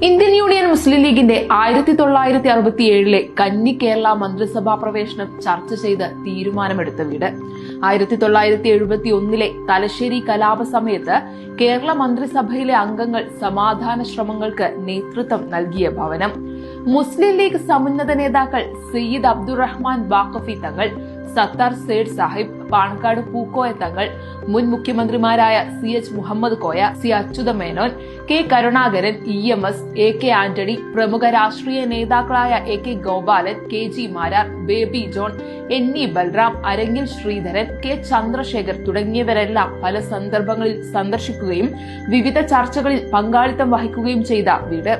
Indian union മുസ്ലിം ലീഗിന്റെ 1967 കന്നി കേരള മന്ത്രിസഭാ പ്രവേശനം ചർച്ച ചെയ്ത് തീരുമാനമെടുത്ത വീട്. 1971 തലശ്ശേരി കലാപ സമയത്ത് കേരള മന്ത്രിസഭയിലെ അംഗങ്ങൾ സമാധാന ശ്രമങ്ങൾക്ക് നേതൃത്വം നൽകിയ ഭവനം. മുസ്ലിം ലീഗ് സമുന്നത നേതാക്കൾ സയ്യിദ് അബ്ദുറഹ്മാൻ വാഖഫി തങ്ങൾ, സത്താർ സേഠ് സാഹിബ്, പാണക്കാട് പൂക്കോയ തങ്ങൾ, മുൻ മുഖ്യമന്ത്രിമാരായ CH Muhammad Koya, C Achutha Menon, K Karunakaran, EMS, AK Antony, പ്രമുഖ രാഷ്ട്രീയ നേതാക്കളായ AK Gopalan, KG Marar, Baby John, NE Balram, Arangil Sreedharan, K Chandrasekhar തുടങ്ങിയവരെല്ലാം പല സന്ദർഭങ്ങളിൽ സന്ദർശിക്കുകയും വിവിധ ചർച്ചകളിൽ പങ്കാളിത്തം വഹിക്കുകയും ചെയ്ത വീട്.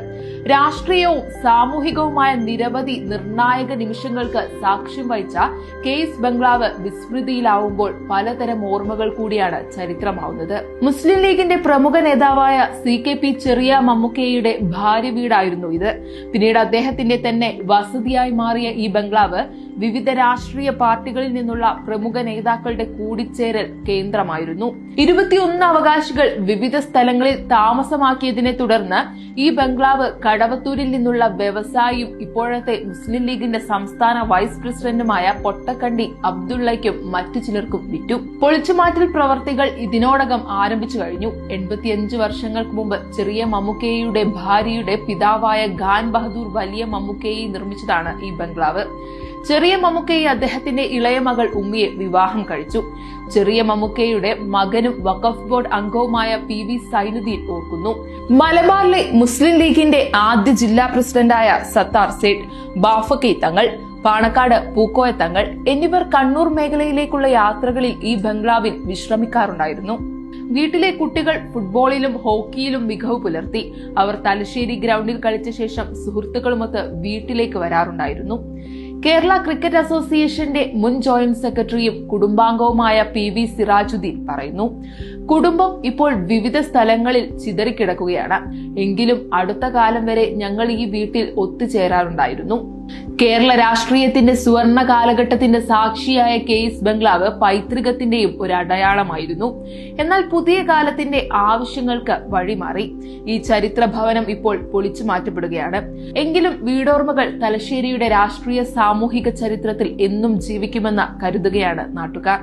രാഷ്ട്രീയവും സാമൂഹികവുമായ നിരവധി നിർണായക നിമിഷങ്ങൾക്ക് സാക്ഷ്യം വഹിച്ച കേസ് ബംഗ്ലാവ് വിസ്മൃതിയിലാവുമ്പോൾ പലതരം ഓർമ്മകൾ കൂടിയാണ് ചരിത്രമാവുന്നത്. മുസ്ലിം ലീഗിന്റെ പ്രമുഖ നേതാവായ CKP ചെറിയ മമ്മൂക്കയുടെ ഭാര്യ വീടായിരുന്നു ഇത്. പിന്നീട് അദ്ദേഹത്തിന്റെ തന്നെ വസതിയായി മാറിയ ഈ ബംഗ്ലാവ് വിവിധ രാഷ്ട്രീയ പാർട്ടികളിൽ നിന്നുള്ള പ്രമുഖ നേതാക്കളുടെ കൂടിച്ചേരൽ കേന്ദ്രമായിരുന്നു. 21 അവകാശികൾ വിവിധ സ്ഥലങ്ങളിൽ താമസമാക്കിയതിനെ തുടർന്ന് ഈ ബംഗ്ലാവ് കടവത്തൂരിൽ നിന്നുള്ള വ്യവസായിയും ഇപ്പോഴത്തെ മുസ്ലിം ലീഗിന്റെ സംസ്ഥാന വൈസ് പ്രസിഡന്റുമായ പൊട്ടക്കണ്ടി അബ്ദുള്ളയ്ക്കും മറ്റു ചിലർക്കും വിറ്റു. പൊളിച്ചുമാറ്റൽ പ്രവർത്തികൾ ഇതിനോടകം ആരംഭിച്ചു കഴിഞ്ഞു. 85 വർഷങ്ങൾക്ക് മുമ്പ് ചെറിയ മമ്മൂക്കയുടെ ഭാര്യയുടെ പിതാവായ ഖാൻ ബഹദൂർ വലിയ മമ്മൂക്കയെ നിർമ്മിച്ചതാണ് ഈ ബംഗ്ലാവ്. ചെറിയ മമ്മൂക്കയെ അദ്ദേഹത്തിന്റെ ഇളയ മകൾ ഉമ്മിയെ വിവാഹം കഴിച്ചു. ചെറിയ മമ്മൂക്കയുടെ മകനും വഖഫ് ബോർഡ് അംഗവുമായ PV സൈനുദ്ദീൻ ഓർക്കുന്നു. മലബാറിലെ മുസ്ലിം ലീഗിന്റെ ആദ്യ ജില്ലാ പ്രസിഡന്റായ സത്താർ സേഠ്, ബാഫക്കി തങ്ങൾ, പാണക്കാട് പൂക്കോയ തങ്ങൾ എന്നിവർ കണ്ണൂർ മേഖലയിലേക്കുള്ള യാത്രകളിൽ ഈ ബംഗ്ലാവിൽ വിശ്രമിക്കാറുണ്ടായിരുന്നു. വീട്ടിലെ കുട്ടികൾ ഫുട്ബോളിലും ഹോക്കിയിലും മികവ് പുലർത്തി. അവർ തലശ്ശേരി ഗ്രൗണ്ടിൽ കളിച്ച ശേഷം സുഹൃത്തുക്കളുമൊത്ത് വീട്ടിലേക്ക് വരാറുണ്ടായിരുന്നു. കേരള ക്രിക്കറ്റ് അസോസിയേഷന്റെ മുൻ ജോയിന്റ് സെക്രട്ടറിയും കുടുംബാംഗവുമായ PV സിറാജുദ്ദീൻ പറയുന്നു, കുടുംബം ഇപ്പോൾ വിവിധ സ്ഥലങ്ങളിൽ ചിതറിക്കിടക്കുകയാണ്. എങ്കിലും അടുത്ത കാലം വരെ ഞങ്ങൾ ഈ വീട്ടിൽ ഒത്തുചേരാറുണ്ടായിരുന്നു. കേരള രാഷ്ട്രീയത്തിന്റെ സുവർണ കാലഘട്ടത്തിന്റെ സാക്ഷിയായ കേസ് ബംഗ്ലാവ് പൈതൃകത്തിന്റെയും ഒരു അടയാളമായിരുന്നു. എന്നാൽ പുതിയ കാലത്തിന്റെ ആവശ്യങ്ങൾക്ക് വഴിമാറി. ഈ ചരിത്ര ഭവനം ഇപ്പോൾ പൊളിച്ചു മാറ്റപ്പെടുകയാണ്. എങ്കിലും വീടോർമ്മകൾ തലശ്ശേരിയുടെ രാഷ്ട്രീയ സാമൂഹിക ചരിത്രത്തിൽ എന്നും ജീവിക്കുമെന്ന് കരുതുകയാണ് നാട്ടുകാർ.